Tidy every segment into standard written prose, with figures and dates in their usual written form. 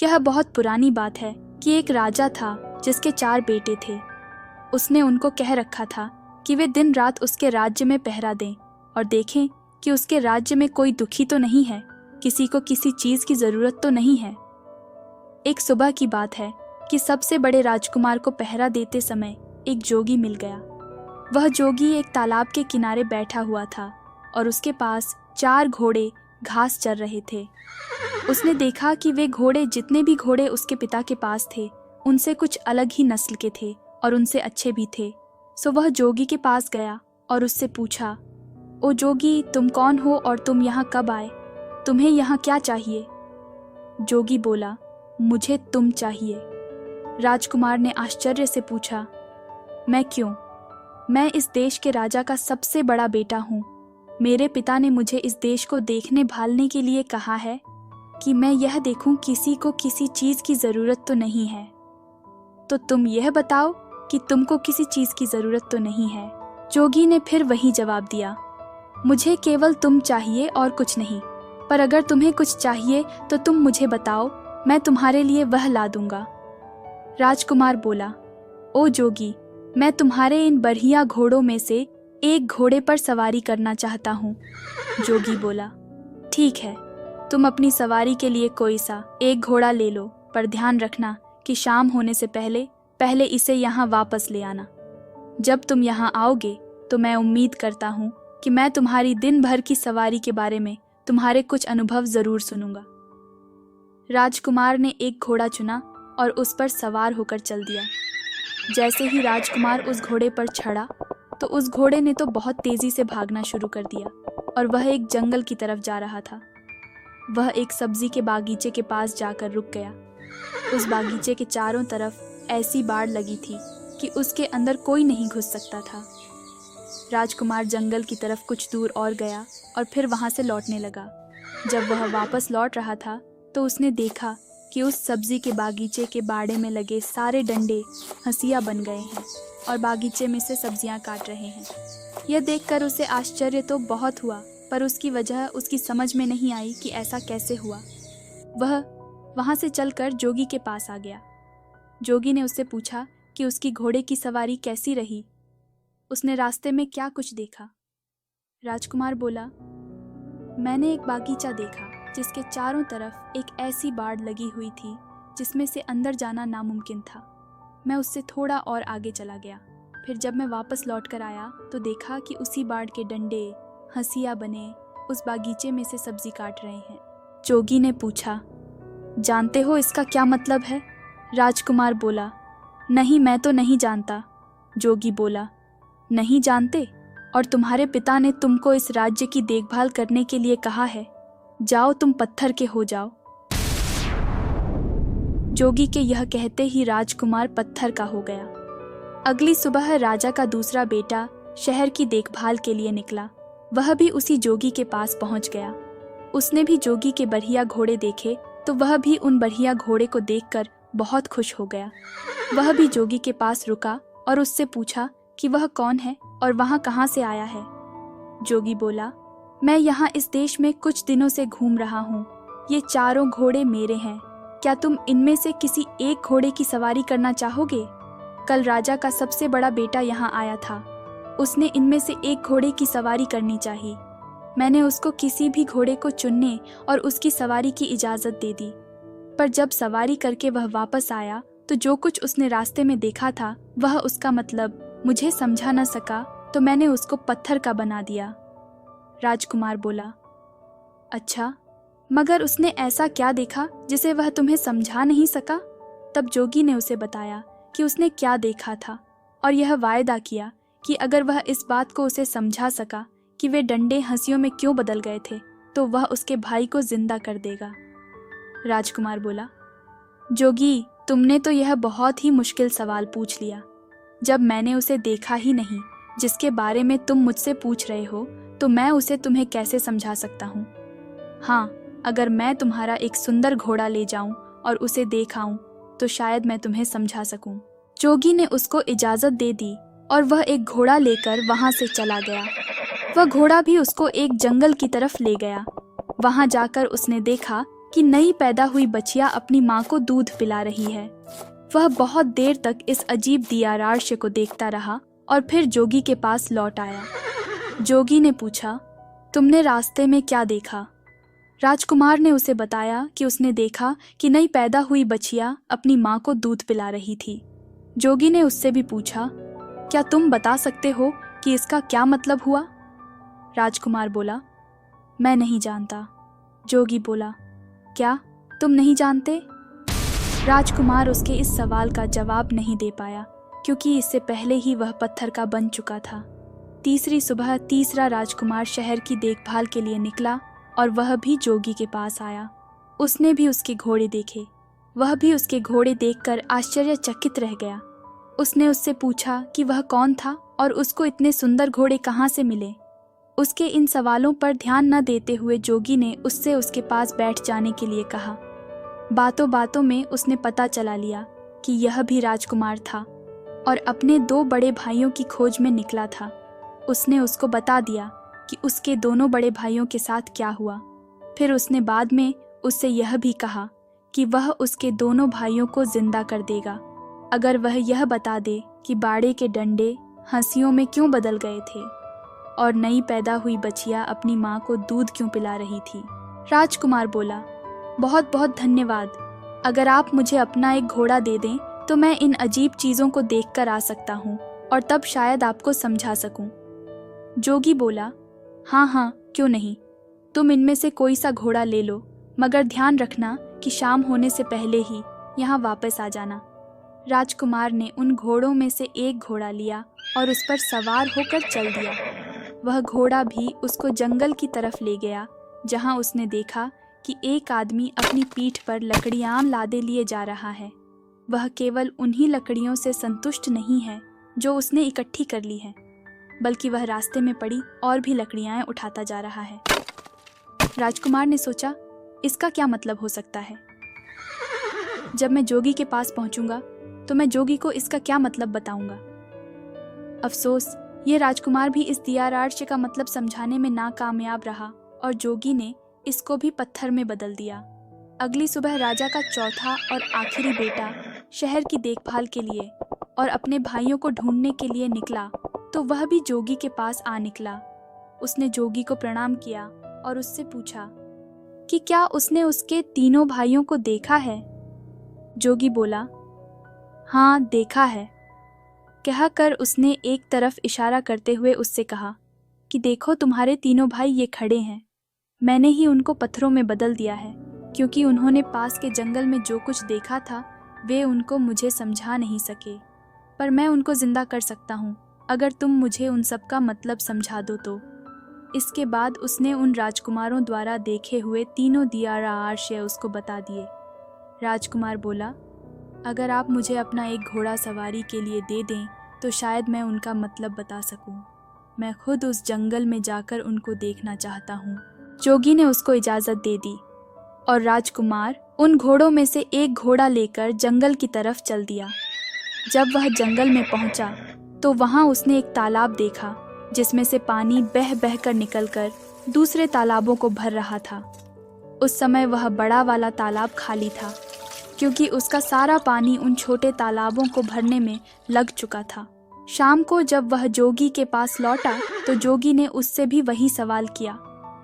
यह बहुत पुरानी बात है कि एक राजा था जिसके 4 बेटे थे। उसने उनको कह रखा था कि वे दिन रात उसके राज्य में पहरा दें और देखें कि उसके राज्य में कोई दुखी तो नहीं है, किसी को किसी चीज की जरूरत तो नहीं है। एक सुबह की बात है कि सबसे बड़े राजकुमार को पहरा देते समय एक जोगी मिल गया। वह जोगी एक तालाब के किनारे बैठा हुआ था और उसके पास 4 घोड़े घास चर रहे थे। उसने देखा कि वे घोड़े, जितने भी घोड़े उसके पिता के पास थे, उनसे कुछ अलग ही नस्ल के थे और उनसे अच्छे भी थे। सो वह जोगी के पास गया और उससे पूछा, ओ जोगी, तुम कौन हो और तुम यहाँ कब आए? तुम्हें यहाँ क्या चाहिए? जोगी बोला, मुझे तुम चाहिए। राजकुमार ने आश्चर्य से पूछा, मैं क्यों? मैं इस देश के राजा का सबसे बड़ा बेटा हूँ। मेरे पिता ने मुझे इस देश को देखने भालने के लिए कहा है कि मैं यह देखूं किसी को किसी चीज की जरूरत तो नहीं है। तो तुम यह बताओ कि तुमको किसी चीज की जरूरत तो नहीं है। जोगी ने फिर वही जवाब दिया, मुझे केवल तुम चाहिए और कुछ नहीं, पर अगर तुम्हें कुछ चाहिए तो तुम मुझे बताओ, मैं तुम्हारे लिए वह ला दूंगा। राजकुमार बोला, ओ जोगी, मैं तुम्हारे इन बढ़िया घोड़ों में से एक घोड़े पर सवारी करना चाहता हूँ। जोगी बोला, ठीक है, तुम अपनी सवारी के लिए कोई सा एक घोड़ा ले लो, पर ध्यान रखना कि शाम होने से पहले पहले इसे यहाँ वापस ले आना। जब तुम यहाँ आओगे तो मैं उम्मीद करता हूँ कि मैं तुम्हारी दिन भर की सवारी के बारे में तुम्हारे कुछ अनुभव जरूर सुनूंगा। राजकुमार ने एक घोड़ा चुना और उस पर सवार होकर चल दिया। जैसे ही राजकुमार उस घोड़े पर चढ़ा तो उस घोड़े ने तो बहुत तेजी से भागना शुरू कर दिया और वह एक जंगल की तरफ जा रहा था। वह एक सब्जी के बागीचे के पास जाकर रुक गया। उस बागीचे के चारों तरफ ऐसी बाड़ लगी थी कि उसके अंदर कोई नहीं घुस सकता था। राजकुमार जंगल की तरफ कुछ दूर और गया और फिर वहां से लौटने लगा। जब वह वापस लौट रहा था तो उसने देखा कि उस सब्जी के बागीचे के बाड़े में लगे सारे डंडे हंसिया बन गए हैं और बागीचे में से सब्जियां काट रहे हैं। यह देखकर उसे आश्चर्य तो बहुत हुआ, पर उसकी वजह उसकी समझ में नहीं आई कि ऐसा कैसे हुआ। वह वहां से चलकर जोगी के पास आ गया। जोगी ने उससे पूछा कि उसकी घोड़े की सवारी कैसी रही, उसने रास्ते में क्या कुछ देखा। राजकुमार बोला, मैंने एक बागीचा देखा जिसके चारों तरफ एक ऐसी बाड़ लगी हुई थी जिसमें से अंदर जाना नामुमकिन था। मैं उससे थोड़ा और आगे चला गया। फिर जब मैं वापस लौट कर आया तो देखा कि उसी बाड़ के डंडे हंसिया बने उस बागीचे में से सब्जी काट रहे हैं। जोगी ने पूछा, जानते हो इसका क्या मतलब है? राजकुमार बोला, नहीं, मैं तो नहीं जानता। जोगी बोला, नहीं जानते? और तुम्हारे पिता ने तुमको इस राज्य की देखभाल करने के लिए कहा है। जाओ, तुम पत्थर के हो जाओ। जोगी के यह कहते ही राजकुमार पत्थर का हो गया। अगली सुबह राजा का दूसरा बेटा शहर की देखभाल के लिए निकला। वह भी उसी जोगी के पास पहुंच गया। उसने भी जोगी के बढ़िया घोड़े देखे तो वह भी उन बढ़िया घोड़े को देखकर बहुत खुश हो गया। वह भी जोगी के पास रुका और उससे पूछा कि वह कौन है और वहां कहां से आया है। जोगी बोला, मैं यहाँ इस देश में कुछ दिनों से घूम रहा हूँ। ये चारों घोड़े मेरे हैं। क्या तुम इनमें से किसी एक घोड़े की सवारी करना चाहोगे? कल राजा का सबसे बड़ा बेटा यहाँ आया था। उसने इनमें से एक घोड़े की सवारी करनी चाहिए। मैंने उसको किसी भी घोड़े को चुनने और उसकी सवारी की इजाज़त दे दी, पर जब सवारी करके वह वापस आया तो जो कुछ उसने रास्ते में देखा था वह उसका मतलब मुझे समझा न सका, तो मैंने उसको पत्थर का बना दिया। राजकुमार बोला, अच्छा, मगर उसने ऐसा क्या देखा जिसे वह तुम्हें समझा नहीं सका? तब जोगी ने उसे बताया कि उसने क्या देखा था और यह वायदा किया कि अगर वह इस बात को उसे समझा सका कि वे डंडे हंसियों में क्यों बदल गए थे तो वह उसके भाई को जिंदा कर देगा। राजकुमार बोला, जोगी, तुमने तो यह बहुत ही मुश्किल सवाल पूछ लिया। जब मैंने उसे देखा ही नहीं जिसके बारे में तुम मुझसे पूछ रहे हो, तो मैं उसे तुम्हें कैसे समझा सकता हूँ? हाँ, अगर मैं तुम्हारा एक सुंदर घोड़ा ले जाऊं और उसे देखाऊं तो शायद मैं तुम्हें समझा सकूं। जोगी ने उसको इजाजत दे दी और वह एक घोड़ा लेकर वहां से चला गया। वह घोड़ा भी उसको एक जंगल की तरफ ले गया। वहां जाकर उसने देखा कि नई पैदा हुई बच्चिया अपनी माँ को दूध पिला रही है। वह बहुत देर तक इस अजीब दियारार्य को देखता रहा और फिर जोगी के पास लौट आया। जोगी ने पूछा, तुमने रास्ते में क्या देखा? राजकुमार ने उसे बताया कि उसने देखा कि नई पैदा हुई बच्चिया अपनी माँ को दूध पिला रही थी। जोगी ने उससे भी पूछा, क्या तुम बता सकते हो कि इसका क्या मतलब हुआ? राजकुमार बोला, मैं नहीं जानता। जोगी बोला, क्या तुम नहीं जानते? राजकुमार उसके इस सवाल का जवाब नहीं दे पाया, क्योंकि इससे पहले ही वह पत्थर का बन चुका था। तीसरी सुबह तीसरा राजकुमार शहर की देखभाल के लिए निकला और वह भी जोगी के पास आया। उसने भी उसके घोड़े देखे। वह भी उसके घोड़े देखकर आश्चर्यचकित रह गया। उसने उससे पूछा कि वह कौन था और उसको इतने सुंदर घोड़े कहाँ से मिले। उसके इन सवालों पर ध्यान न देते हुए जोगी ने उससे उसके पास बैठ जाने के लिए कहा। बातों बातों में उसने पता चला लिया कि यह भी राजकुमार था और अपने 2 बड़े भाइयों की खोज में निकला था। उसने उसको बता दिया कि उसके दोनों बड़े भाइयों के साथ क्या हुआ। फिर उसने बाद में उससे यह भी कहा कि वह उसके दोनों भाइयों को जिंदा कर देगा अगर वह यह बता दे कि बाड़े के डंडे हंसियों में क्यों बदल गए थे और नई पैदा हुई बच्चिया अपनी माँ को दूध क्यों पिला रही थी। राजकुमार बोला, बहुत बहुत धन्यवाद। अगर आप मुझे अपना एक घोड़ा दे दें तो मैं इन अजीब चीज़ों को देखकर आ सकता हूँ और तब शायद आपको समझा सकूं। जोगी बोला, हाँ हाँ, क्यों नहीं, तुम इनमें से कोई सा घोड़ा ले लो, मगर ध्यान रखना कि शाम होने से पहले ही यहाँ वापस आ जाना। राजकुमार ने उन घोड़ों में से एक घोड़ा लिया और उस पर सवार होकर चल दिया। वह घोड़ा भी उसको जंगल की तरफ ले गया, जहाँ उसने देखा कि एक आदमी अपनी पीठ पर लकड़ियाँ लादे लिए जा रहा है। वह केवल उन्हीं लकड़ियों से संतुष्ट नहीं है जो उसने इकट्ठी कर ली है, बल्कि वह रास्ते में पड़ी और भी लकड़ियाँ उठाता जा रहा है। राजकुमार ने सोचा, इसका क्या मतलब हो सकता है? जब मैं जोगी के पास पहुंचूंगा तो मैं जोगी को इसका क्या मतलब बताऊंगा। अफसोस, ये राजकुमार भी इस दियारार्य का मतलब समझाने में नाकामयाब रहा और जोगी ने इसको भी पत्थर में बदल दिया। अगली सुबह राजा का चौथा और आखिरी बेटा शहर की देखभाल के लिए और अपने भाइयों को ढूंढने के लिए निकला तो वह भी जोगी के पास आ निकला। उसने जोगी को प्रणाम किया और उससे पूछा कि क्या उसने उसके तीनों भाइयों को देखा है। जोगी बोला, हाँ देखा है। कहकर उसने एक तरफ इशारा करते हुए उससे कहा कि देखो, तुम्हारे तीनों भाई ये खड़े हैं। मैंने ही उनको पत्थरों में बदल दिया है, क्योंकि उन्होंने पास के जंगल में जो कुछ देखा था वे उनको मुझे समझा नहीं सके, पर मैं उनको जिंदा कर सकता हूँ अगर तुम मुझे उन सब का मतलब समझा दो तो। इसके बाद उसने उन राजकुमारों द्वारा देखे हुए तीनों दियारार्य उसको बता दिए। राजकुमार बोला, अगर आप मुझे अपना एक घोड़ा सवारी के लिए दे दें तो शायद मैं उनका मतलब बता सकूं। मैं खुद उस जंगल में जाकर उनको देखना चाहता हूँ। जोगी ने उसको इजाज़त दे दी और राजकुमार उन घोड़ों में से एक घोड़ा लेकर जंगल की तरफ चल दिया। जब वह जंगल में पहुंचा तो वहां उसने एक तालाब देखा जिसमें से पानी बह बह कर निकलकर दूसरे तालाबों को भर रहा था। उस समय वह बड़ा वाला तालाब खाली था, क्योंकि उसका सारा पानी उन छोटे तालाबों को भरने में लग चुका था। शाम को जब वह जोगी के पास लौटा तो जोगी ने उससे भी वही सवाल किया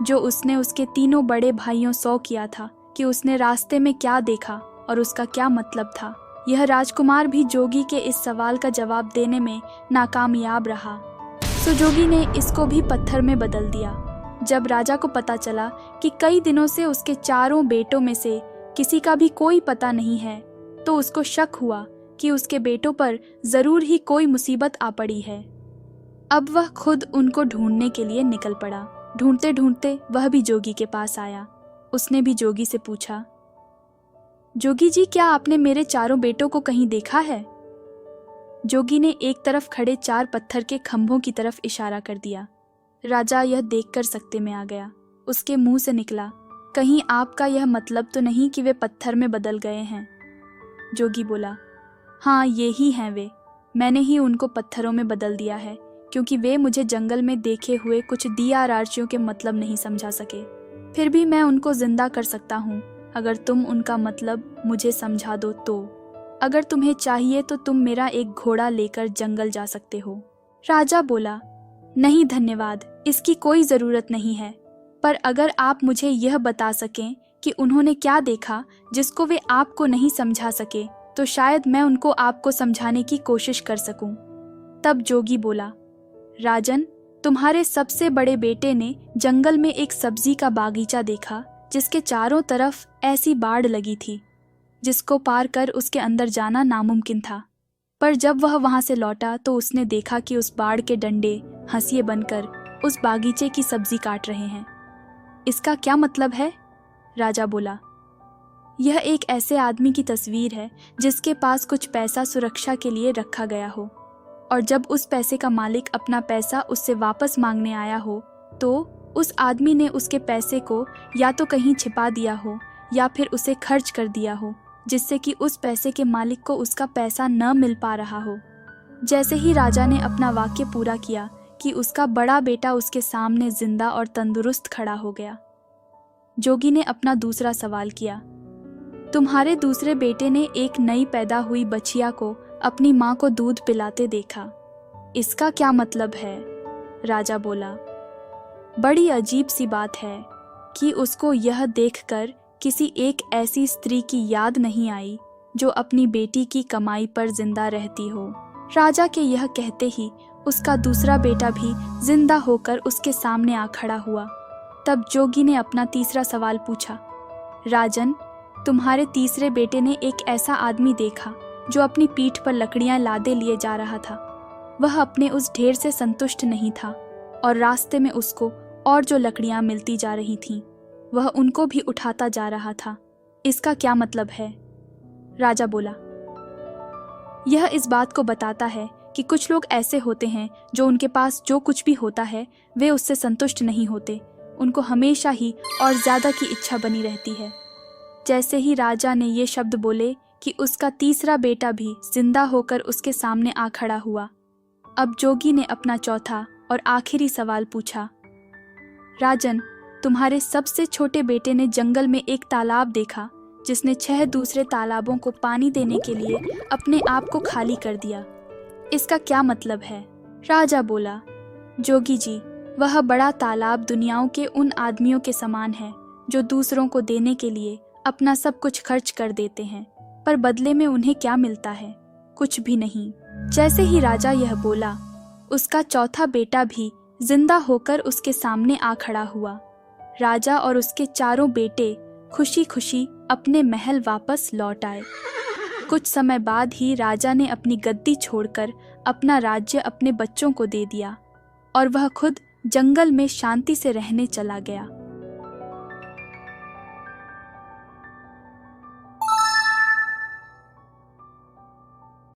जो उसने उसके तीनों बड़े भाइयों सौ किया था कि उसने रास्ते में क्या देखा और उसका क्या मतलब था। यह राजकुमार भी जोगी के इस सवाल का जवाब देने में नाकामयाब रहा, सो जोगी ने इसको भी पत्थर में बदल दिया। जब राजा को पता चला कि कई दिनों से उसके चारों बेटों में से किसी का भी कोई पता नहीं है, तो उसको शक हुआ कि उसके बेटों पर जरूर ही कोई मुसीबत आ पड़ी है। अब वह खुद उनको ढूंढने के लिए निकल पड़ा। ढूंढते ढूंढते वह भी जोगी के पास आया। उसने भी जोगी से पूछा, जोगी जी, क्या आपने मेरे चारों बेटों को कहीं देखा है? जोगी ने एक तरफ खड़े 4 पत्थर के खंभों की तरफ इशारा कर दिया। राजा यह देखकर सकते में आ गया। उसके मुंह से निकला, कहीं आपका यह मतलब तो नहीं कि वे पत्थर में बदल गए हैं? जोगी बोला, हाँ, ये ही हैं वे। मैंने ही उनको पत्थरों में बदल दिया है, क्योंकि वे मुझे जंगल में देखे हुए कुछ दियारार्चियों के मतलब नहीं समझा सके। फिर भी मैं उनको जिंदा कर सकता हूँ अगर तुम उनका मतलब मुझे समझा दो तो। अगर तुम्हें चाहिए तो तुम मेरा एक घोड़ा लेकर जंगल जा सकते हो। राजा बोला, नहीं धन्यवाद, इसकी कोई ज़रूरत नहीं है। पर अगर आप मुझे यह बता सकें कि उन्होंने क्या देखा जिसको वे आपको नहीं समझा सके, तो शायद मैं उनको आपको समझाने की कोशिश कर सकूं। तब जोगी बोला, राजन, तुम्हारे सबसे बड़े बेटे ने जंगल में एक सब्जी का बागीचा देखा जिसके चारों तरफ ऐसी बाड़ लगी थी जिसको पार कर उसके अंदर जाना नामुमकिन था। पर जब वह वहां से लौटा तो उसने देखा कि उस बाड़ के डंडे हंसिए बनकर उस बागीचे की सब्जी काट रहे हैं। इसका क्या मतलब है? राजा बोला, यह एक ऐसे आदमी की तस्वीर है जिसके पास कुछ पैसा सुरक्षा के लिए रखा गया हो, और जब उस पैसे का मालिक अपना पैसा उससे वापस मांगने आया हो तो उस आदमी ने उसके पैसे को या तो कहीं छिपा दिया हो या फिर उसे खर्च कर दिया हो, जिससे कि उस पैसे के मालिक को उसका पैसा न मिल पा रहा हो। जैसे ही राजा ने अपना वाक्य पूरा किया कि उसका बड़ा बेटा उसके सामने जिंदा और तंदुरुस्त खड़ा हो गया। जोगी ने अपना दूसरा सवाल किया, तुम्हारे दूसरे बेटे ने एक नई पैदा हुई बछिया को अपनी माँ को दूध पिलाते देखा, इसका क्या मतलब है? राजा बोला, बड़ी अजीब सी बात है कि उसको यह देखकर किसी एक ऐसी स्त्री की याद नहीं आई जो अपनी बेटी की कमाई पर जिंदा रहती हो। राजा के यह कहते ही उसका दूसरा बेटा भी जिंदा होकर उसके सामने आ खड़ा हुआ। तब जोगी ने अपना तीसरा सवाल पूछा, राजन, तुम्हारे तीसरे बेटे ने एक ऐसा आदमी देखा जो अपनी पीठ पर लकड़ियां लादे लिए जा रहा था। वह अपने उस ढेर से संतुष्ट नहीं था और रास्ते में उसको और जो लकड़ियां मिलती जा रही थीं, वह उनको भी उठाता जा रहा था। इसका क्या मतलब है? राजा बोला, यह इस बात को बताता है कि कुछ लोग ऐसे होते हैं जो उनके पास जो कुछ भी होता है वे उससे संतुष्ट नहीं होते, उनको हमेशा ही और ज़्यादा की इच्छा बनी रहती है। जैसे ही राजा ने ये शब्द बोले कि उसका तीसरा बेटा भी जिंदा होकर उसके सामने आ खड़ा हुआ। अब जोगी ने अपना चौथा और आखिरी सवाल पूछा, राजन, तुम्हारे सबसे छोटे बेटे ने जंगल में एक तालाब देखा जिसने 6 दूसरे तालाबों को पानी देने के लिए अपने आप को खाली कर दिया, इसका क्या मतलब है? राजा बोला, जोगी जी, वह बड़ा तालाब दुनियाओं के उन आदमियों के समान है जो दूसरों को देने के लिए अपना सब कुछ खर्च कर देते हैं, पर बदले में उन्हें क्या मिलता है? कुछ भी नहीं। जैसे ही राजा यह बोला, उसका चौथा बेटा भी जिंदा होकर उसके सामने आ खड़ा हुआ। राजा और उसके चारों बेटे खुशी खुशी अपने महल वापस लौट आए। कुछ समय बाद ही राजा ने अपनी गद्दी छोड़कर अपना राज्य अपने बच्चों को दे दिया और वह खुद जंगल में शांति से रहने चला गया।